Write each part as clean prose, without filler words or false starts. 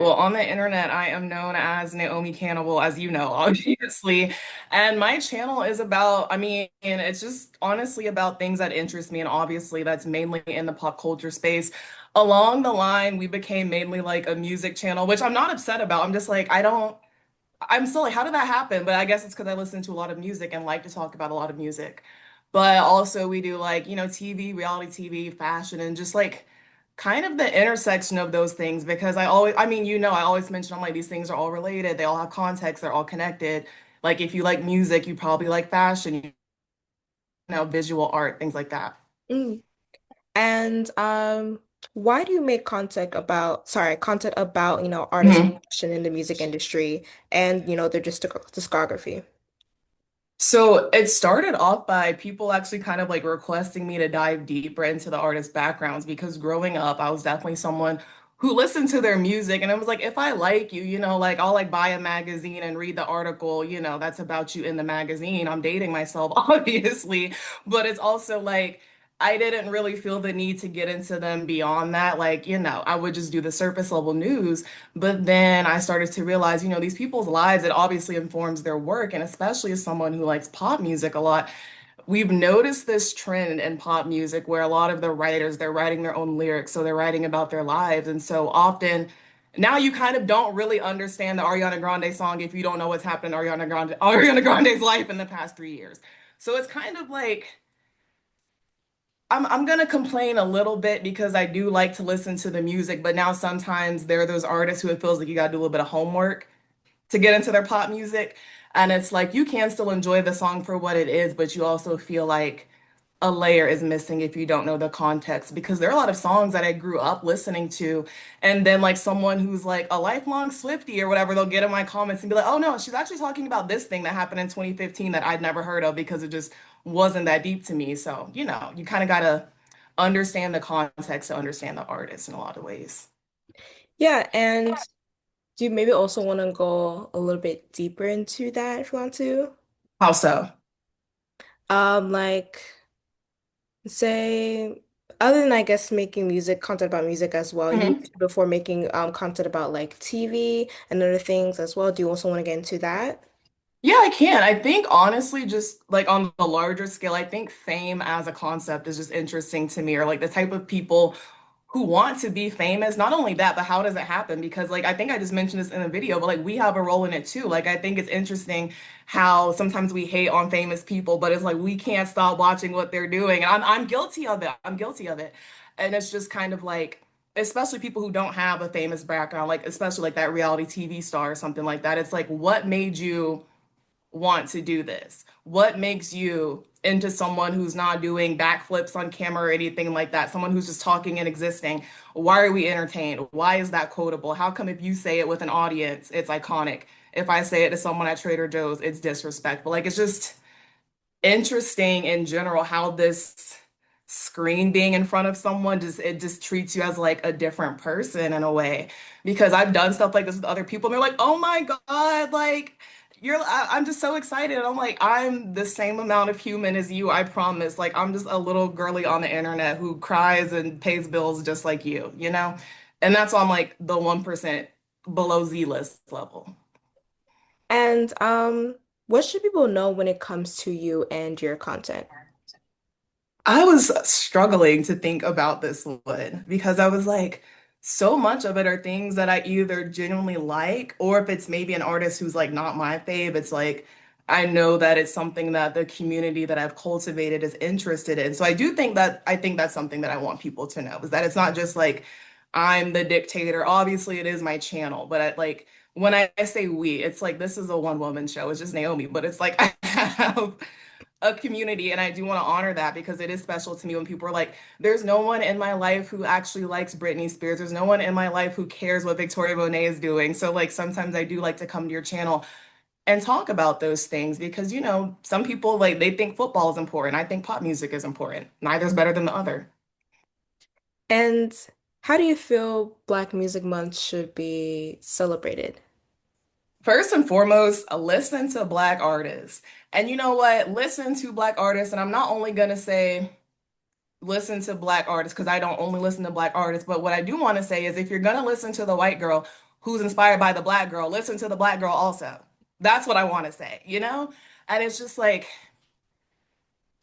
Well, on the internet, I am known as Naomi Cannibal, as you know, obviously. And my channel is about, I mean, it's just honestly about things that interest me. And obviously, that's mainly in the pop culture space. Along the line, we became mainly like a music channel, which I'm not upset about. I'm just like, I'm still like, how did that happen? But I guess it's because I listen to a lot of music and like to talk about a lot of music. But also, we do like, TV, reality TV, fashion, and just like, kind of the intersection of those things because I mean, I always mention I'm like these things are all related. They all have context, they're all connected. Like if you like music, you probably like fashion, visual art, things like that. Mm. And why do you make content about, artists' Mhm. passion in the music industry and, their discography? So it started off by people actually kind of like requesting me to dive deeper into the artist backgrounds because growing up, I was definitely someone who listened to their music and it was like, if I like you, like I'll like buy a magazine and read the article, that's about you in the magazine. I'm dating myself, obviously, but it's also like I didn't really feel the need to get into them beyond that. Like, I would just do the surface level news. But then I started to realize, these people's lives, it obviously informs their work. And especially as someone who likes pop music a lot, we've noticed this trend in pop music where a lot of the writers, they're writing their own lyrics. So they're writing about their lives. And so often now you kind of don't really understand the Ariana Grande song if you don't know what's happened in Ariana Grande's life in the past 3 years. So it's kind of like, I'm gonna complain a little bit because I do like to listen to the music, but now sometimes there are those artists who it feels like you gotta do a little bit of homework to get into their pop music. And it's like you can still enjoy the song for what it is, but you also feel like a layer is missing if you don't know the context. Because there are a lot of songs that I grew up listening to, and then like someone who's like a lifelong Swiftie or whatever, they'll get in my comments and be like, oh no, she's actually talking about this thing that happened in 2015 that I'd never heard of because it just wasn't that deep to me. So, you kind of gotta understand the context to understand the artist in a lot of ways. Yeah, and do you maybe also want to go a little bit deeper into that if you want to? How so? Like say other than I guess making music, content about music as well, you Mhm. mentioned before making content about like TV and other things as well. Do you also want to get into that? Yeah, I can. I think honestly, just like on the larger scale, I think fame as a concept is just interesting to me, or like the type of people who want to be famous. Not only that, but how does it happen? Because like I think I just mentioned this in a video, but like we have a role in it too. Like I think it's interesting how sometimes we hate on famous people, but it's like we can't stop watching what they're doing. And I'm guilty of it. I'm guilty of it. And it's just kind of like, especially people who don't have a famous background, like especially like that reality TV star or something like that. It's like, what made you want to do this? What makes you into someone who's not doing backflips on camera or anything like that? Someone who's just talking and existing. Why are we entertained? Why is that quotable? How come if you say it with an audience, it's iconic? If I say it to someone at Trader Joe's, it's disrespectful. Like it's just interesting in general how this screen being in front of someone just treats you as like a different person in a way because I've done stuff like this with other people and they're like, "Oh my God, like I'm just so excited." And I'm like, "I'm the same amount of human as you, I promise. Like I'm just a little girly on the internet who cries and pays bills just like you?" And that's why I'm like the 1% below Z list level. And what should people know when it comes to you and your content? I was struggling to think about this one because I was like, so much of it are things that I either genuinely like, or if it's maybe an artist who's like not my fave, it's like I know that it's something that the community that I've cultivated is interested in. So I think that's something that I want people to know is that it's not just like I'm the dictator. Obviously, it is my channel, but like when I say we, it's like this is a one woman show. It's just Naomi, but it's like I have a community and I do want to honor that because it is special to me when people are like, there's no one in my life who actually likes Britney Spears. There's no one in my life who cares what Victoria Monet is doing. So like sometimes I do like to come to your channel and talk about those things because some people like they think football is important. I think pop music is important. Neither's better than the other. And how do you feel Black Music Month should be celebrated? First and foremost, listen to Black artists. And you know what? Listen to Black artists. And I'm not only gonna say listen to Black artists because I don't only listen to Black artists. But what I do want to say is if you're going to listen to the white girl, who's inspired by the black girl, listen to the black girl also. That's what I want to say, you know? And it's just like,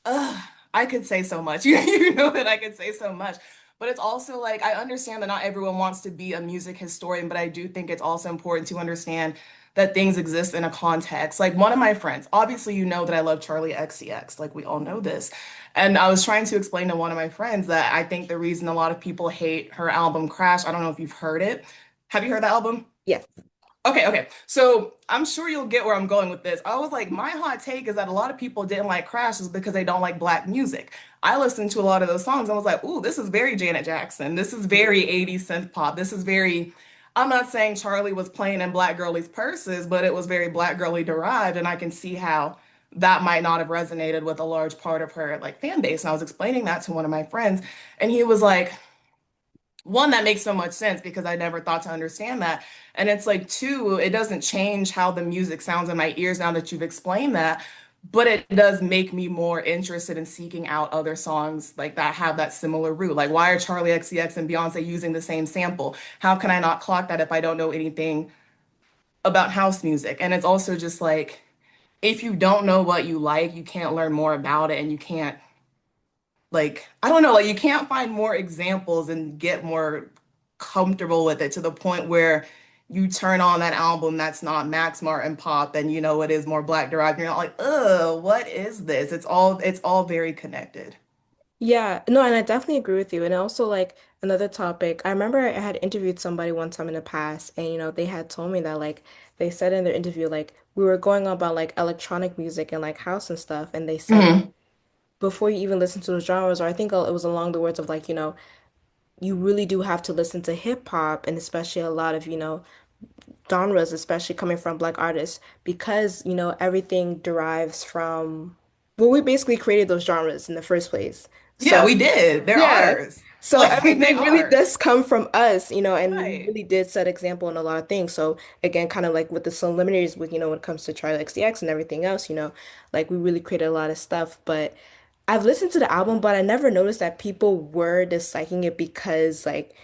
ugh, I could say so much. You know that I could say so much. But it's also like, I understand that not everyone wants to be a music historian, but I do think it's also important to understand that things exist in a context. Like one of my friends, obviously, you know that I love Charlie XCX, like we all know this. And I was trying to explain to one of my friends that I think the reason a lot of people hate her album Crash, I don't know if you've heard it. Have you heard the album? Yes. Okay, okay. So I'm sure you'll get where I'm going with this. I was like, my hot take is that a lot of people didn't like Crash is because they don't like black music. I listened to a lot of those songs and was like, ooh, this is very Janet Jackson. This is very 80s synth pop. This is very, I'm not saying Charlie was playing in black girlies' purses, but it was very black girly derived. And I can see how that might not have resonated with a large part of her like fan base. And I was explaining that to one of my friends, and he was like, one, that makes so much sense because I never thought to understand that. And it's like, two, it doesn't change how the music sounds in my ears now that you've explained that, but it does make me more interested in seeking out other songs like that have that similar root. Like, why are Charlie XCX and Beyonce using the same sample? How can I not clock that if I don't know anything about house music? And it's also just like, if you don't know what you like, you can't learn more about it and you can't like I don't know, like you can't find more examples and get more comfortable with it to the point where you turn on that album that's not Max Martin pop and you know it is more black derived. You're not like, what is this? It's all very connected. Yeah, no, and I definitely agree with you. And also, like, another topic, I remember I had interviewed somebody one time in the past, and they had told me that, like, they said in their interview, like, we were going on about like electronic music and like house and stuff, and they said Mhm. before you even listen to those genres, or I think it was along the words of like, you really do have to listen to hip hop and especially a lot of, genres, especially coming from Black artists, because, everything derives from, well, we basically created those genres in the first place. Yeah, So, we did. They're yeah. ours. So Like they everything really are. does come from us, and we Right. really did set example in a lot of things. So again, kind of like with the similarities with, when it comes to Charli XCX and everything else, like we really created a lot of stuff. But I've listened to the album, but I never noticed that people were disliking it because like,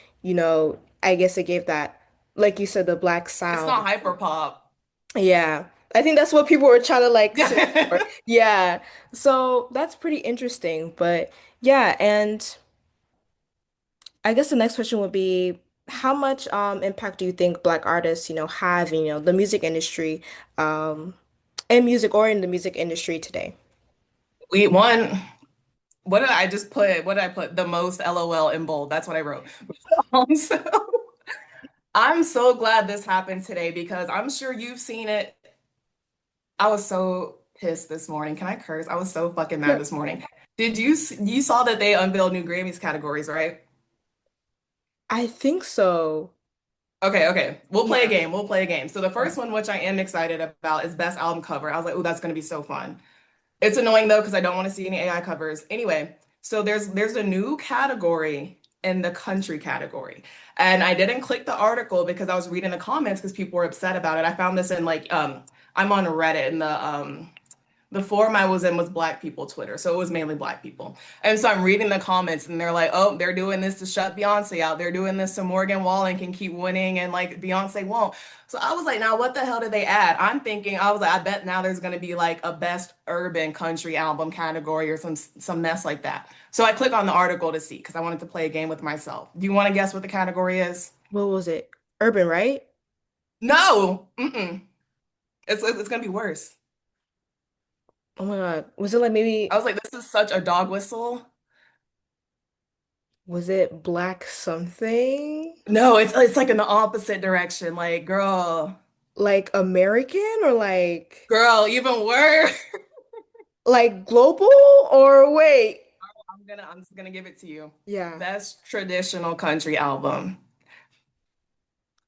I guess it gave that, like you said, the black It's sound. not hyper pop. Yeah. I think that's what people were trying to like search for. Yeah. Yeah. So that's pretty interesting. But yeah, and I guess the next question would be how much impact do you think Black artists, have, the music industry, um, in music or in the music industry today? We won. What did I just put? What did I put? The most LOL in bold. That's what I wrote. So I'm so glad this happened today because I'm sure you've seen it. I was so pissed this morning. Can I curse? I was so fucking mad this morning. You saw that they unveiled new Grammys categories, right? I think so. Okay, okay. We'll play a Yeah. game. We'll play a game. So the first one, which I am excited about, is best album cover. I was like, oh, that's gonna be so fun. It's annoying though because I don't want to see any AI covers. Anyway, so there's a new category in the country category. And I didn't click the article because I was reading the comments because people were upset about it. I found this in like I'm on Reddit and the forum I was in was Black people Twitter, so it was mainly Black people. And so I'm reading the comments, and they're like, "Oh, they're doing this to shut Beyonce out. They're doing this so Morgan Wallen can keep winning, and like Beyonce won't." So I was like, "Now what the hell did they add?" I'm thinking, I was like, "I bet now there's gonna be like a best urban country album category or some mess like that." So I click on the article to see because I wanted to play a game with myself. Do you want to guess what the category is? What was it? Urban, right? No, mm-mm. It's gonna be worse. Oh my God. Was it like I maybe, was like, this is such a dog whistle. was it Black something? No, it's like in the opposite direction. Like, Like American or girl, even worse. like global or wait? I'm just gonna give it to you. Yeah. Best traditional country album.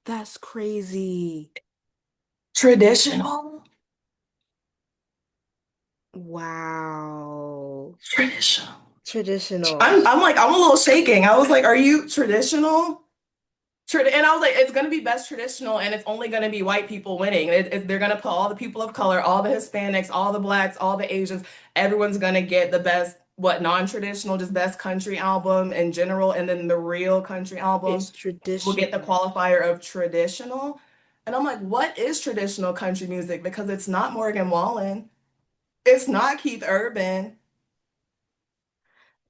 That's crazy. Traditional? Wow. Traditional. Traditional. I'm like, I'm a little shaking. I was like, are you traditional? And I was like, it's gonna be best traditional, and it's only gonna be white people winning. They're gonna put all the people of color, all the Hispanics, all the blacks, all the Asians. Everyone's gonna get the best, what, non-traditional, just best country album in general, and then the real country album It's will get the traditional. qualifier of traditional. And I'm like, what is traditional country music? Because it's not Morgan Wallen. It's not Keith Urban.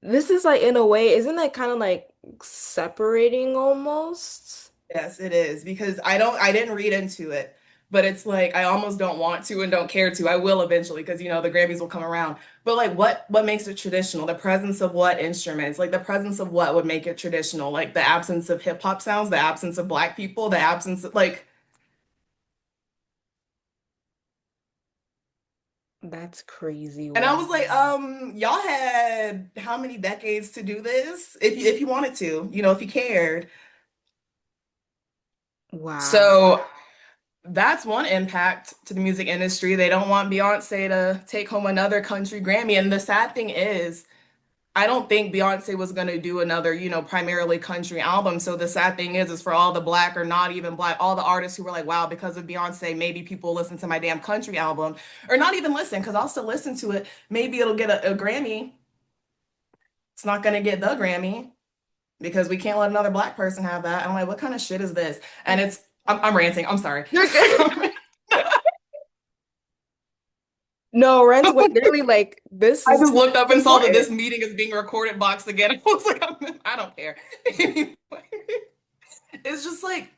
This is like in a way, isn't that kind of like separating almost? Yes, it is because I didn't read into it, but it's like I almost don't want to and don't care to. I will eventually because the Grammys will come around. But like what makes it traditional? The presence of what instruments? Like the presence of what would make it traditional? Like the absence of hip hop sounds, the absence of black people, the absence of like That's crazy. and I Wow. was like, y'all had how many decades to do this? If you wanted to, if you cared. Wow. So that's one impact to the music industry. They don't want Beyonce to take home another country Grammy. And the sad thing is, I don't think Beyonce was going to do another, primarily country album. So the sad thing is for all the black or not even black, all the artists who were like, wow, because of Beyonce, maybe people listen to my damn country album or not even listen because I'll still listen to it. Maybe it'll get a Grammy. It's not going to get the Grammy because we can't let another black person have that. I'm like, what kind of shit is this? And I'm ranting. I'm sorry. You're good. No, Ren's wait, literally like this I is just looked up and saw that important. this meeting is being recorded box again. I was like, I don't care. Anyway, it's just like,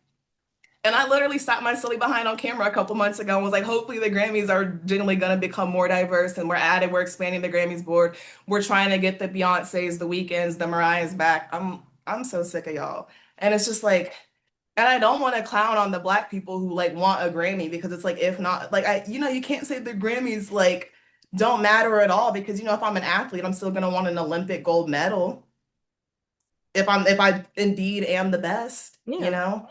and I literally stopped my silly behind on camera a couple months ago and was like, hopefully the Grammys are generally going to become more diverse and we're expanding the Grammys board. We're trying to get the Beyoncés, the Weekends, the Mariahs back. I'm so sick of y'all. And it's just like, and I don't want to clown on the black people who like want a Grammy because it's like if not like you can't say the Grammys like don't matter at all because if I'm an athlete, I'm still gonna want an Olympic gold medal if I indeed am the best. Yeah.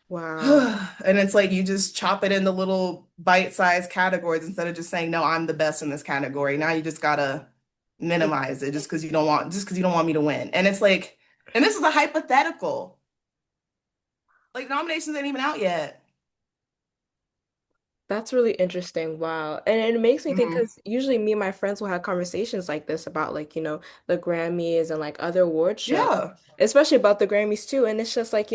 Wow. And it's like you just chop it into little bite-sized categories instead of just saying, no, I'm the best in this category. Now you just gotta minimize it just because you don't want me to win. And it's like, and this is a hypothetical. Like nominations ain't even out yet. That's really interesting. Wow. And it makes me think Mhm. because usually me and my friends will have conversations like this about like, the Grammys and like other award shows, Yeah. especially about the Grammys too. And it's just like,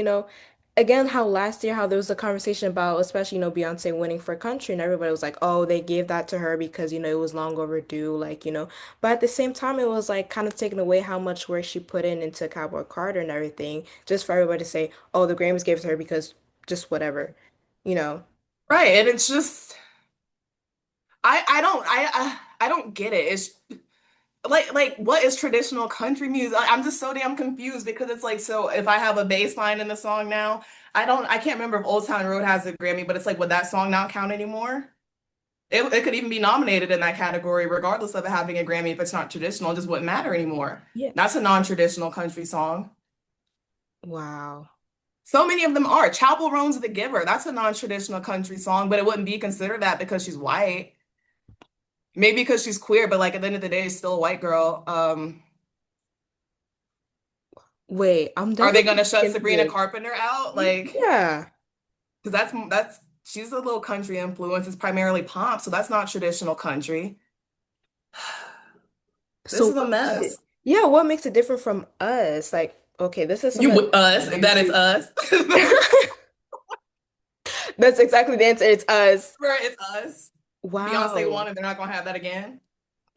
again, how last year, how there was a conversation about, especially, Beyonce winning for country, and everybody was like, oh, they gave that to her because, it was long overdue, like. But at the same time, it was like kind of taking away how much work she put into Cowboy Carter and everything, just for everybody to say, oh, the Grammys gave it to her because just whatever, you know. Right. And it's just I don't get it. It's like what is traditional country music? I'm just so damn confused because it's like so if I have a bass line in the song now, I can't remember if Old Town Road has a Grammy, but it's like would that song not count anymore? It could even be nominated in that category, regardless of it having a Grammy if it's not traditional, it just wouldn't matter anymore. Yeah. That's a non-traditional country song. Wow. So many of them are. Chapel Roan's The Giver. That's a non-traditional country song, but it wouldn't be considered that because she's white. Maybe because she's queer, but like at the end of the day, it's still a white girl. Wait, I'm Are they definitely gonna shut into Sabrina this. Carpenter out? Like, Yeah. because that's she's a little country influence. It's primarily pop, so that's not traditional country. This So is a what makes it, mess. yeah, what makes it different from us? Like, okay, this is You something with us, I'm that is into. us. That's exactly the answer. It's us. Right, it's us. Beyonce Wow. won and they're not gonna have that again.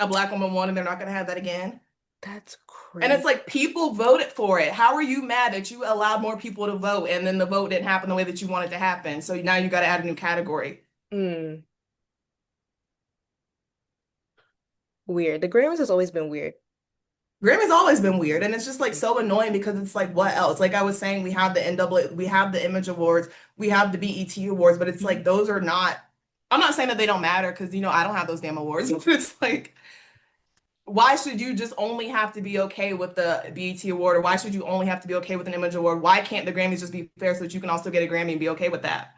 A black woman won and they're not gonna have that again. That's And it's crazy. like people voted for it. How are you mad that you allowed more people to vote and then the vote didn't happen the way that you wanted to happen? So now you got to add a new category. Mm, weird. The Grammys has always been weird. Grammy's always been weird, and it's just like so annoying because it's like what else? Like I was saying, we have the NAA, we have the Image Awards, we have the BET Awards, but it's like those are not. I'm not saying that they don't matter because I don't have those damn awards. But it's like, why should you just only have to be okay with the BET Award, or why should you only have to be okay with an Image Award? Why can't the Grammys just be fair so that you can also get a Grammy and be okay with that?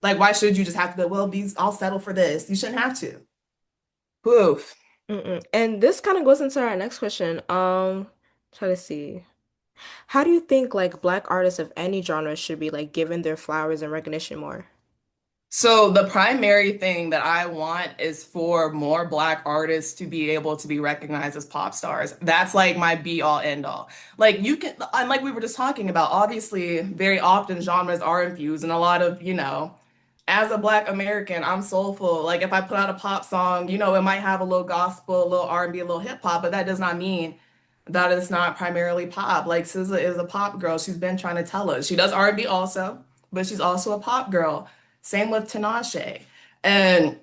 Like, why should you just have to be, well, these I'll settle for this. You shouldn't have to. Poof. Mm-mm. And this kind of goes into our next question. Try to see. How do you think like black artists of any genre should be like given their flowers and recognition more? So the primary thing that I want is for more Black artists to be able to be recognized as pop stars. That's like my be all end all. Like you can, and like we were just talking about, obviously very often genres are infused and a lot of, as a Black American, I'm soulful. Like if I put out a pop song, it might have a little gospel, a little R&B, a little hip hop, but that does not mean that it's not primarily pop. Like SZA is a pop girl. She's been trying to tell us. She does R&B also, but she's also a pop girl. Same with Tinashe. And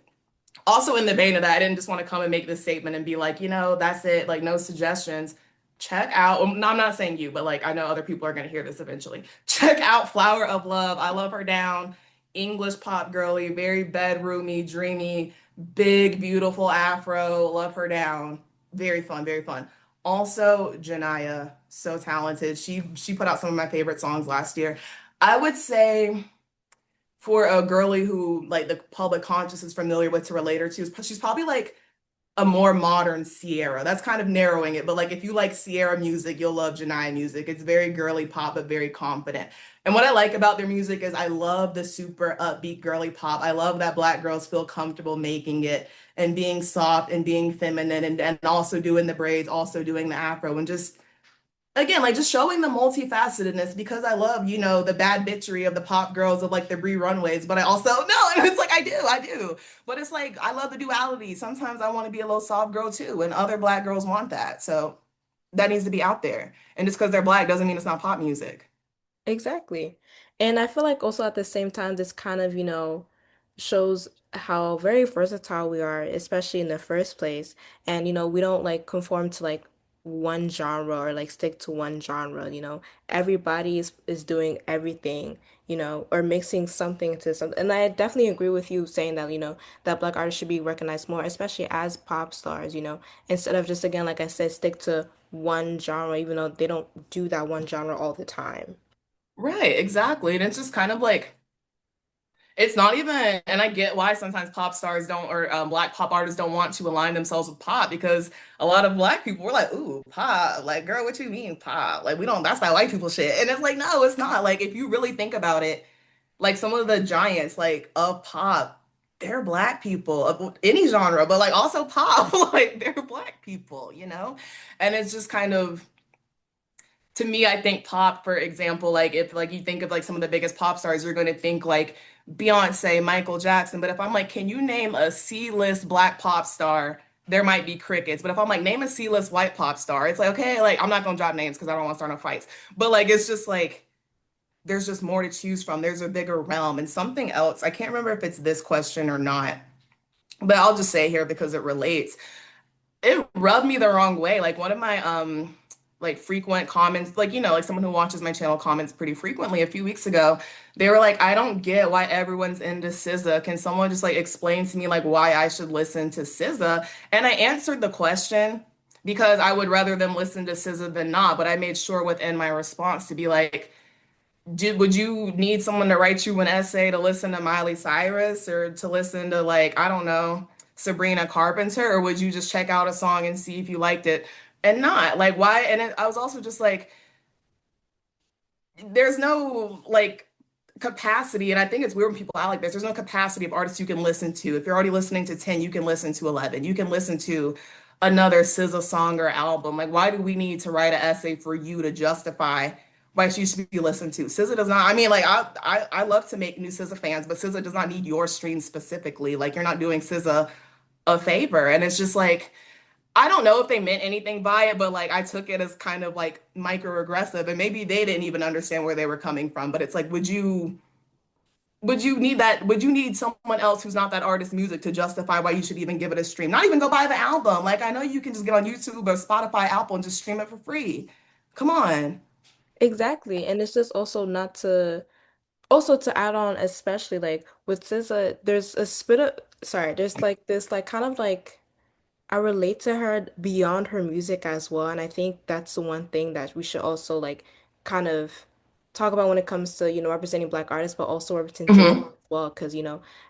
also in the vein of that, I didn't just want to come and make this statement and be like, that's it, like no suggestions. Check out, no, I'm not saying you, but like I know other people are going to hear this eventually. Check out Flower of Love. I love her down. English pop girly, very bedroomy, dreamy, big, beautiful afro. Love her down. Very fun, very fun. Also, Janaya, so talented. She put out some of my favorite songs last year. I would say for a girly who like the public conscious is familiar with to relate her to, she's probably like a more modern Sierra. That's kind of narrowing it, but like if you like Sierra music, you'll love Janaya music. It's very girly pop, but very confident. And what I like about their music is I love the super upbeat girly pop. I love that Black girls feel comfortable making it and being soft and being feminine and also doing the braids, also doing the afro and just again, like just showing the multifacetedness because I love, the bad bitchery of the pop girls of like the Brie Runways, but I also no, and it's like I do. But it's like I love the duality. Sometimes I want to be a little soft girl too, and other Black girls want that. So that needs to be out there. And just because they're Black doesn't mean it's not pop music. Exactly. And I feel like also at the same time, this kind of, shows how very versatile we are, especially in the first place. And, we don't like conform to like one genre or like stick to one genre. Everybody is doing everything, or mixing something to something. And I definitely agree with you saying that, that Black artists should be recognized more, especially as pop stars, instead of just again, like I said, stick to one genre, even though they don't do that one genre all the time. Right, exactly. And it's just kind of like it's not even, and I get why sometimes pop stars don't, or Black pop artists don't want to align themselves with pop because a lot of Black people were like, ooh, pop. Like, girl, what you mean pop? Like, we don't, that's that white people shit. And it's like, no, it's not. Like, if you really think about it, like some of the giants, like of pop, they're Black people of any genre, but like also pop, like they're Black people. And it's just kind of, to me, I think pop, for example, like if like you think of like some of the biggest pop stars, you're going to think like Beyonce, Michael Jackson. But if I'm like, can you name a C-list Black pop star? There might be crickets. But if I'm like, name a C-list white pop star, it's like, okay, like I'm not gonna drop names because I don't want to start no fights. But like it's just like there's just more to choose from. There's a bigger realm. And something else, I can't remember if it's this question or not, but I'll just say here because it relates it rubbed me the wrong way. Like one of my like frequent comments, like like someone who watches my channel comments pretty frequently a few weeks ago, they were like, I don't get why everyone's into SZA. Can someone just like explain to me like why I should listen to SZA? And I answered the question because I would rather them listen to SZA than not, but I made sure within my response to be like, would you need someone to write you an essay to listen to Miley Cyrus or to listen to like, I don't know, Sabrina Carpenter, or would you just check out a song and see if you liked it and not? Like, why? And I was also just like, there's no like capacity, and I think it's weird when people act like this. There's no capacity of artists you can listen to. If you're already listening to 10, you can listen to 11. You can listen to another SZA song or album. Like, why do we need to write an essay for you to justify why she should be listened to? SZA does not, I mean, like, I love to make new SZA fans, but SZA does not need your streams specifically. Like, you're not doing SZA a favor. And it's just like, I don't know if they meant anything by it, but like I took it as kind of like microaggressive, and maybe they didn't even understand where they were coming from. But it's like, would you need that? Would you need someone else who's not that artist's music to justify why you should even give it a stream? Not even go buy the album. Like I know you can just get on YouTube or Spotify, Apple, and just stream it for free. Come on. Exactly. And it's just also not to also to add on, especially like with SZA, there's a bit of sorry, there's like this like kind of like I relate to her beyond her music as well, and I think that's the one thing that we should also like kind of talk about when it comes to, representing Black artists, but also representation Mhm. as well, because,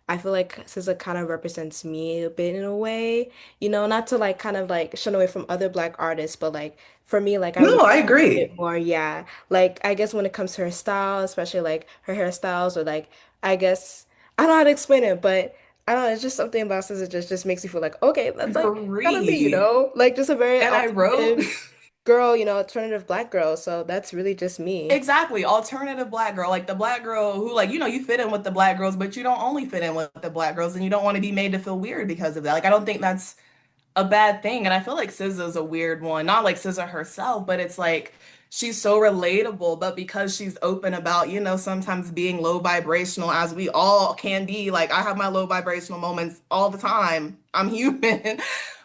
I feel like SZA kind of represents me a bit in a way, not to like kind of like shun away from other Black artists, but like for me, like I No, relate I a agree. bit more, yeah. Like I guess when it comes to her style, especially like her hairstyles or like I guess. I don't know how to explain it, but I don't know, it's just something about SZA just makes me feel like, okay, that's like kind of me, you Agree. know? Like just a very And I wrote alternative girl, you know, alternative black girl. So that's really just me. exactly alternative black girl, like the black girl who like you fit in with the black girls, but you don't only fit in with the black girls, and you don't want to be made to feel weird because of that. Like I don't think that's a bad thing. And I feel like SZA's a weird one. Not like SZA herself, but it's like she's so relatable. But because she's open about, sometimes being low vibrational, as we all can be, like I have my low vibrational moments all the time. I'm human.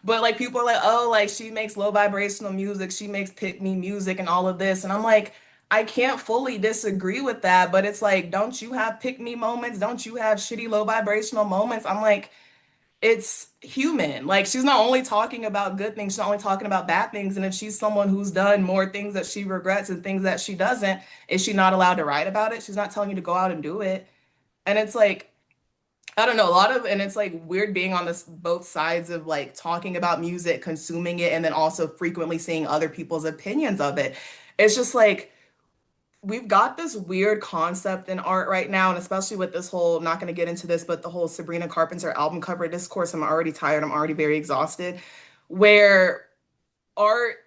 But like people are like, oh, like she makes low vibrational music, she makes pick me music and all of this. And I'm like, I can't fully disagree with that, but it's like, don't you have pick me moments? Don't you have shitty low vibrational moments? I'm like, it's human. Like she's not only talking about good things, she's not only talking about bad things. And if she's someone who's done more things that she regrets and things that she doesn't, is she not allowed to write about it? She's not telling you to go out and do it. And it's like, I don't know, and it's like weird being on this both sides of like talking about music, consuming it, and then also frequently seeing other people's opinions of it. It's just like we've got this weird concept in art right now, and especially with this whole, I'm not going to get into this, but the whole Sabrina Carpenter album cover discourse, I'm already tired, I'm already very exhausted, where art,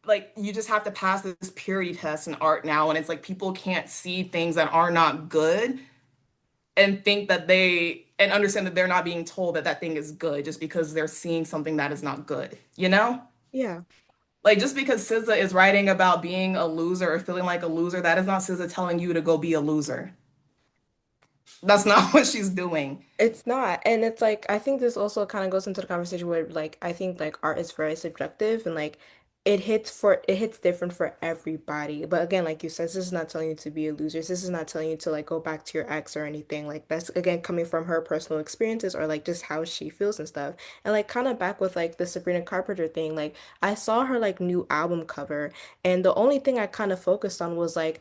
like you just have to pass this purity test in art now, and it's like people can't see things that are not good and think that and understand that they're not being told that that thing is good just because they're seeing something that is not good, you know? Yeah. Like just because SZA is writing about being a loser or feeling like a loser, that is not SZA telling you to go be a loser. That's not what she's doing. It's not. And it's like I think this also kind of goes into the conversation where like I think like art is very subjective and like it hits different for everybody. But again, like you said, this is not telling you to be a loser. This is not telling you to like go back to your ex or anything. Like that's again coming from her personal experiences or like just how she feels and stuff. And like kind of back with like the Sabrina Carpenter thing, like I saw her like new album cover and the only thing I kind of focused on was like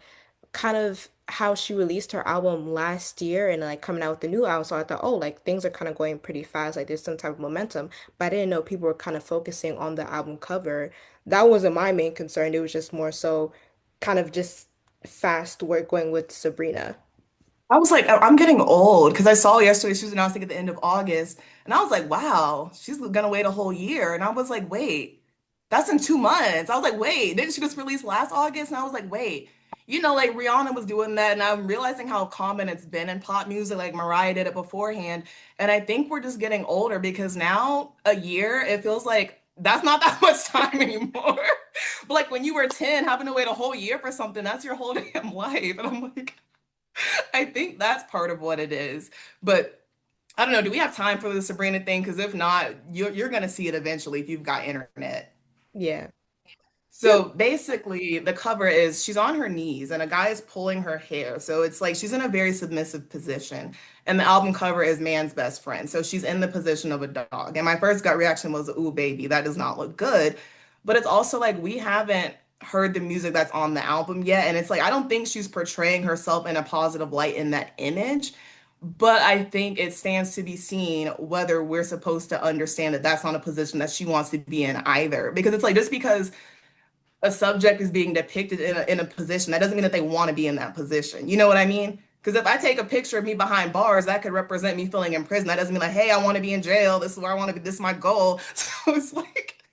kind of how she released her album last year and like coming out with the new album. So I thought, oh, like things are kind of going pretty fast. Like there's some type of momentum. But I didn't know people were kind of focusing on the album cover. That wasn't my main concern. It was just more so kind of just fast work going with Sabrina. I was like, I'm getting old because I saw yesterday she was announcing at the end of August, and I was like, wow, she's gonna wait a whole year. And I was like, wait, that's in 2 months. I was like, wait, didn't she just release last August? And I was like, wait, like Rihanna was doing that, and I'm realizing how common it's been in pop music. Like Mariah did it beforehand, and I think we're just getting older because now a year it feels like that's not that much time anymore. But like when you were 10, having to wait a whole year for something, that's your whole damn life. And I'm like, I think that's part of what it is. But I don't know. Do we have time for the Sabrina thing? Because if not, you're gonna see it eventually if you've got internet. Yeah. Yeah. So basically, the cover is she's on her knees and a guy is pulling her hair. So it's like she's in a very submissive position. And the album cover is man's best friend. So she's in the position of a dog. And my first gut reaction was, ooh, baby, that does not look good. But it's also like we haven't heard the music that's on the album yet. And it's like, I don't think she's portraying herself in a positive light in that image. But I think it stands to be seen whether we're supposed to understand that that's not a position that she wants to be in either. Because it's like just because a subject is being depicted in a position, that doesn't mean that they want to be in that position. You know what I mean? Because if I take a picture of me behind bars, that could represent me feeling in prison. That doesn't mean like, hey, I want to be in jail. This is where I want to be. This is my goal. So it's like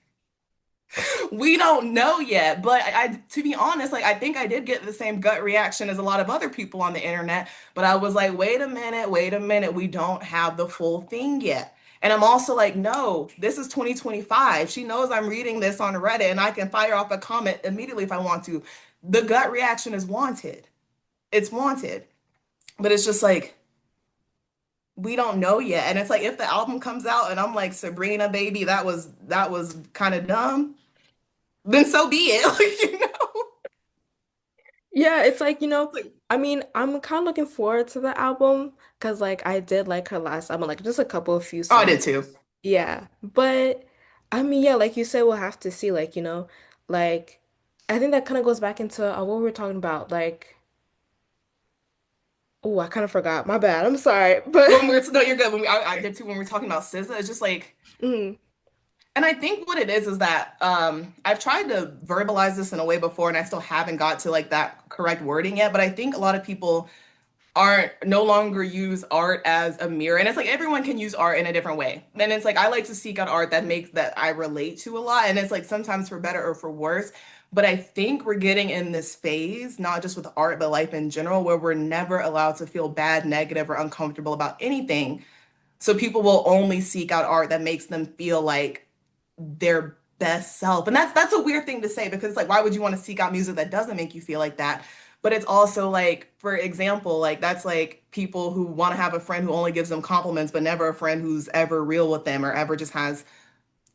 we don't know yet. But to be honest, like I think I did get the same gut reaction as a lot of other people on the internet. But I was like, wait a minute. We don't have the full thing yet. And I'm also like, no, this is 2025. She knows I'm reading this on Reddit and I can fire off a comment immediately if I want to. The gut reaction is wanted. It's wanted. But it's just like, we don't know yet. And it's like if the album comes out and I'm like, Sabrina, baby, that was kind of dumb, then so be it. Like, Yeah, it's like, like, I mean, I'm kind of looking forward to the album because like I did like her last album, like just a couple of few oh, I songs. did too. Yeah, but I mean, yeah, like you said, we'll have to see. Like, like I think that kind of goes back into what we were talking about. Like, oh, I kind of forgot. My bad. I'm sorry, but When we're no, you're good. I did too when we're talking about SZA, it's just like, mm, and I think what it is that I've tried to verbalize this in a way before, and I still haven't got to like that correct wording yet. But I think a lot of people aren't no longer use art as a mirror. And it's like everyone can use art in a different way. And it's like I like to seek out art that makes that I relate to a lot. And it's like sometimes for better or for worse. But I think we're getting in this phase, not just with art, but life in general, where we're never allowed to feel bad, negative, or uncomfortable about anything. So people will only seek out art that makes them feel like their best self. And that's a weird thing to say because it's like, why would you want to seek out music that doesn't make you feel like that? But it's also like, for example, like that's like people who want to have a friend who only gives them compliments, but never a friend who's ever real with them or ever just has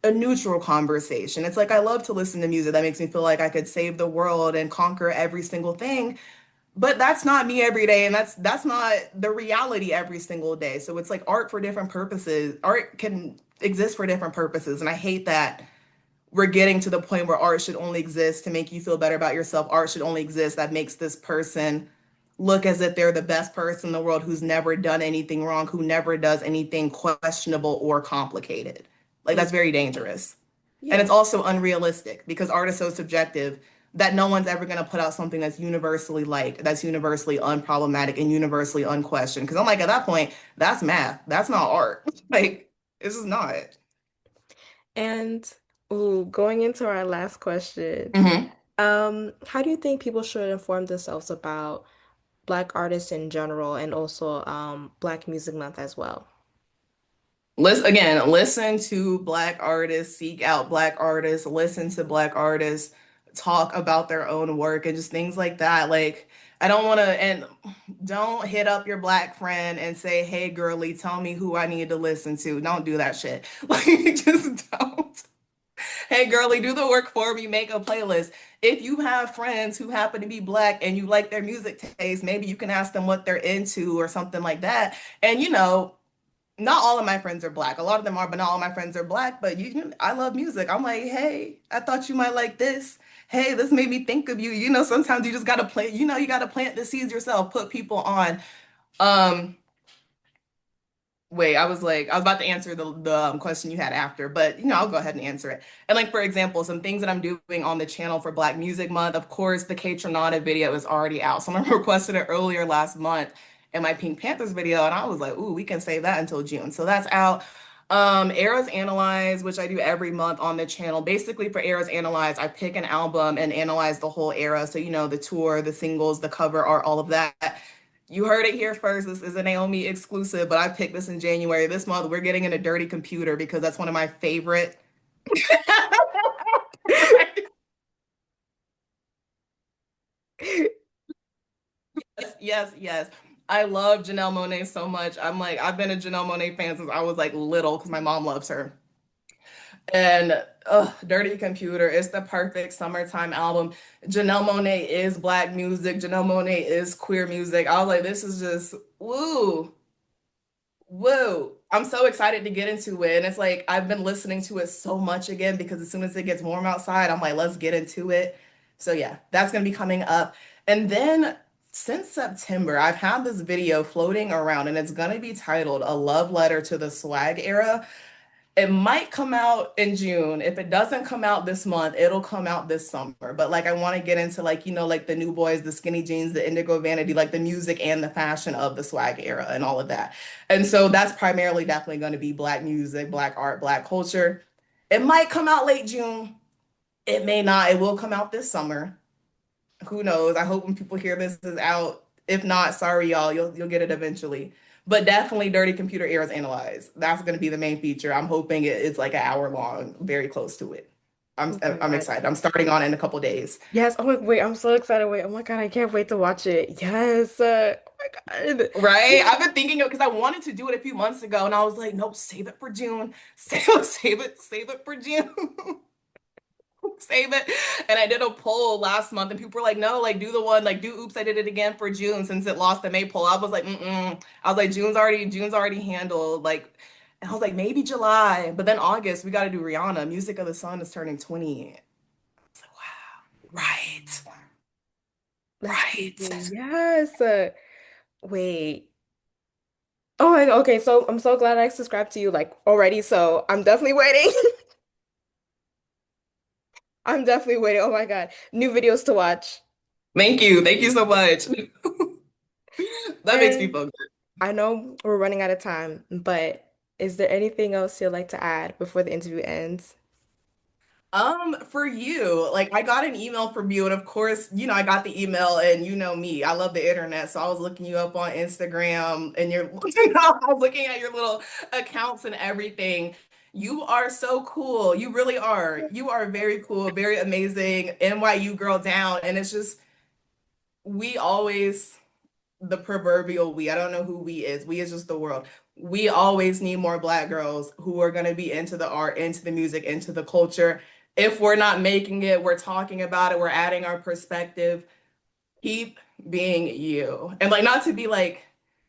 a neutral conversation. It's like I love to listen to music that makes me feel like I could save the world and conquer every single thing, but that's not me every day, and that's not the reality every single day. So it's like art for different purposes. Art can exist for different purposes, and I hate that we're getting to the point where art should only exist to make you feel better about yourself. Art should only exist that makes this person look as if they're the best person in the world who's never done anything wrong, who never does anything questionable or complicated. Like Mm, that's very dangerous. And yeah. it's also unrealistic because art is so subjective that no one's ever going to put out something that's universally liked, that's universally unproblematic and universally unquestioned. Because I'm like, at that point, that's math. That's not art. Like, it's just not. And ooh, going into our last question, Mhm. how do you think people should inform themselves about Black artists in general and also Black Music Month as well? Listen again, listen to Black artists, seek out Black artists, listen to Black artists, talk about their own work and just things like that. Like, I don't want to, and don't hit up your Black friend and say, "Hey, girly, tell me who I need to listen to." Don't do that shit. Like, just don't. Hey, girly, do the work for me, make a playlist. If you have friends who happen to be Black and you like their music taste, maybe you can ask them what they're into or something like that. And not all of my friends are Black. A lot of them are, but not all my friends are Black. But I love music. I'm like, hey, I thought you might like this. Hey, this made me think of you. Sometimes you just gotta play. You gotta plant the seeds yourself. Put people on. Um, Wait, I was about to answer the question you had after, but I'll go ahead and answer it. And like for example, some things that I'm doing on the channel for Black Music Month. Of course, the K Tronada video is already out. Someone requested it earlier last month in my Pink Panthers video, and I was like, ooh, we can save that until June. So that's out. Eras Analyze, which I do every month on the channel. Basically, for Eras Analyze, I pick an album and analyze the whole era. So the tour, the singles, the cover art, all of that. You heard it here first. This is a Naomi exclusive, but I picked this in January. This month, we're getting in a dirty computer because that's one of my favorite. Yes, yes, yes. I love Janelle Monáe so much. I've been a Janelle Monáe fan since I was like little because my mom loves her. And Dirty Computer is the perfect summertime album. Janelle Monáe is Black music. Janelle Monáe is queer music. I was like, this is just woo. Whoa, I'm so excited to get into it. And it's like I've been listening to it so much again because as soon as it gets warm outside, I'm like, let's get into it. So yeah, that's gonna be coming up. And then since September, I've had this video floating around and it's gonna be titled A Love Letter to the Swag Era. It might come out in June. If it doesn't come out this month, it'll come out this summer. But like I want to get into like the new boys, the skinny jeans, the indigo vanity, like the music and the fashion of the swag era and all of that. And so that's primarily definitely going to be Black music, Black art, Black culture. It might come out late June. It may not. It will come out this summer. Who knows? I hope when people hear this is out. If not, sorry y'all, you'll get it eventually. But definitely Dirty Computer Eras Analyze. That's going to be the main feature. I'm hoping it's like an hour long, very close to it. I'm Oh my I'm God. excited. I'm starting on it in a couple days. Yes. Oh, wait, I'm so excited. Wait, oh my God, I can't wait to watch it. Yes. Oh my God. Right? I've been thinking of because I wanted to do it a few months ago, and I was like, nope, save it for June. Save it for June. Save it. And I did a poll last month, and people were like, no, like do the one, like do Oops, I Did It Again for June since it lost the May poll. I was like, mm-mm. I was like, June's already handled. Like, and I was like, maybe July, but then August, we got to do Rihanna. Music of the Sun is turning 20. I was like, wow, right, That's right. crazy. Yes. Wait. Oh my God. Okay, so I'm so glad I subscribed to you like already. So I'm definitely waiting. I'm definitely waiting. Oh my God. New videos to watch. Thank you so much. That makes me And feel good. I know we're running out of time, but is there anything else you'd like to add before the interview ends? For you, like I got an email from you, and of course, I got the email, and you know me, I love the internet, so I was looking you up on Instagram, and I was looking at your little accounts and everything. You are so cool. You really are. You are very cool, very amazing NYU girl down, and it's just we always the proverbial we. I don't know who we is. We is just the world. We always need more Black girls who are going to be into the art, into the music, into the culture. If we're not making it, we're talking about it, we're adding our perspective. Keep being you. And like, not to be like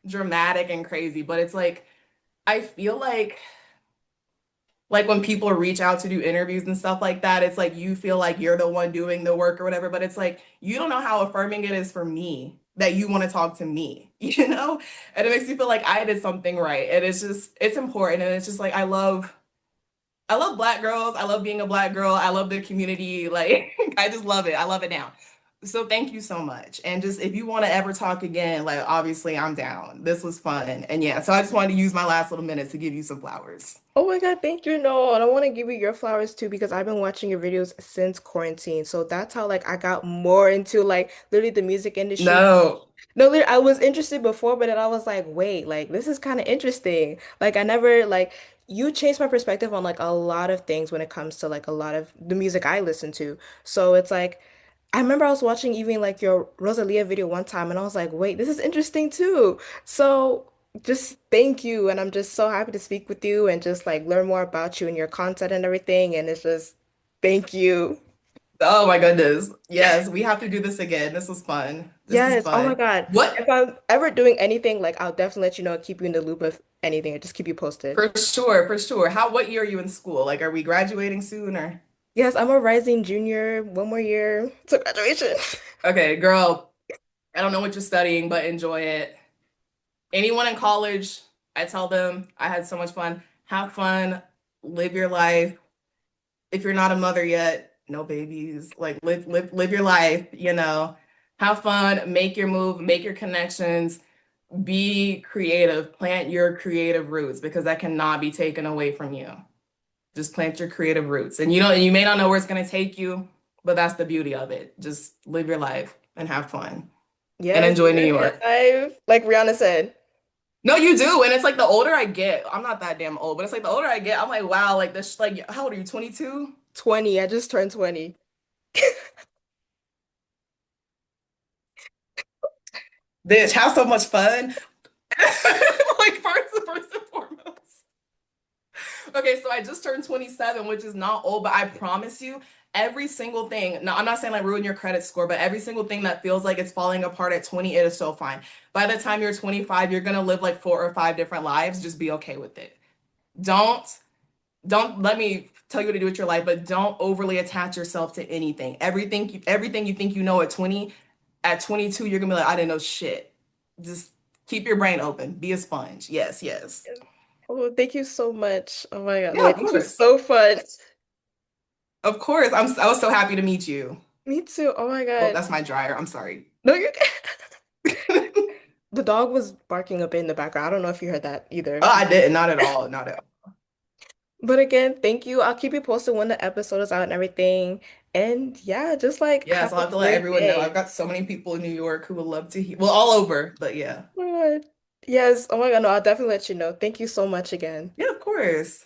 dramatic and crazy, but it's like, I feel like when people reach out to do interviews and stuff like that, it's like you feel like you're the one doing the work or whatever, but it's like you don't know how affirming it is for me that you want to talk to me, you know? And it makes me feel like I did something right. And it's just it's important. And it's just like I love Black girls. I love being a Black girl. I love the community. Like I just love it. I love it now. So thank you so much. And just if you want to ever talk again, like obviously I'm down. This was fun. And yeah, so I just wanted to use my last little minutes to give you some flowers. Oh my God, thank you. No, and I want to give you your flowers too because I've been watching your videos since quarantine. So that's how like I got more into like literally the music industry. No. No, literally, I was interested before, but then I was like, wait, like this is kind of interesting. Like I never like you changed my perspective on like a lot of things when it comes to like a lot of the music I listen to. So it's like I remember I was watching even like your Rosalia video one time and I was like, wait, this is interesting too. So just thank you. And I'm just so happy to speak with you and just like learn more about you and your content and everything. And it's just thank you. Oh my goodness. Yes, we have to do this again. This was fun. This is Yes. Oh my fun. God. If What? I'm ever doing anything, like I'll definitely let you know, keep you in the loop of anything, or just keep you posted. For sure, for sure. What year are you in school? Like, are we graduating soon or? Yes, I'm a rising junior, one more year to graduation. Okay, girl, I don't know what you're studying, but enjoy it. Anyone in college, I tell them I had so much fun. Have fun, live your life. If you're not a mother yet, no babies. Like live your life, you know. Have fun, make your move, make your connections, be creative, plant your creative roots because that cannot be taken away from you. Just plant your creative roots. And you may not know where it's going to take you, but that's the beauty of it. Just live your life and have fun and Yes, enjoy New live your York. life. Like Rihanna said, No, you do. And it's like the older I get, I'm not that damn old, but it's like the older I get, I'm like, wow, like this, like, how old are you, 22? 20. I just turned 20. Bitch, have so much fun. Like, first and foremost. Okay, so I just turned 27, which is not old, but I promise you, every single thing, no, I'm not saying like ruin your credit score, but every single thing that feels like it's falling apart at 20, it is so fine. By the time you're 25, you're gonna live like 4 or 5 different lives. Just be okay with it. Don't don't let me tell you what to do with your life, but don't overly attach yourself to anything. Everything you think you know at 20, at 22, you're gonna be like, I didn't know shit. Just keep your brain open. Be a sponge. Yes, yes. Oh, thank you so much. Oh my God. Yeah, Wait, of this was course. so fun. Of course. I was so happy to meet you. Me too. Oh my Oh, God. that's my dryer. I'm sorry. No, you're The dog was barking a bit in the background. I don't know if you heard that Oh, either. I didn't. Not at all. Not at all. But again, thank you. I'll keep you posted when the episode is out and everything. And yeah, just like Yes, have I'll a have to let great everyone know. I've day. got so many people in New York who would love to hear. Well, all over, but yeah. Oh my God. Yes. Oh my God. No, I'll definitely let you know. Thank you so much again. Yeah, of course.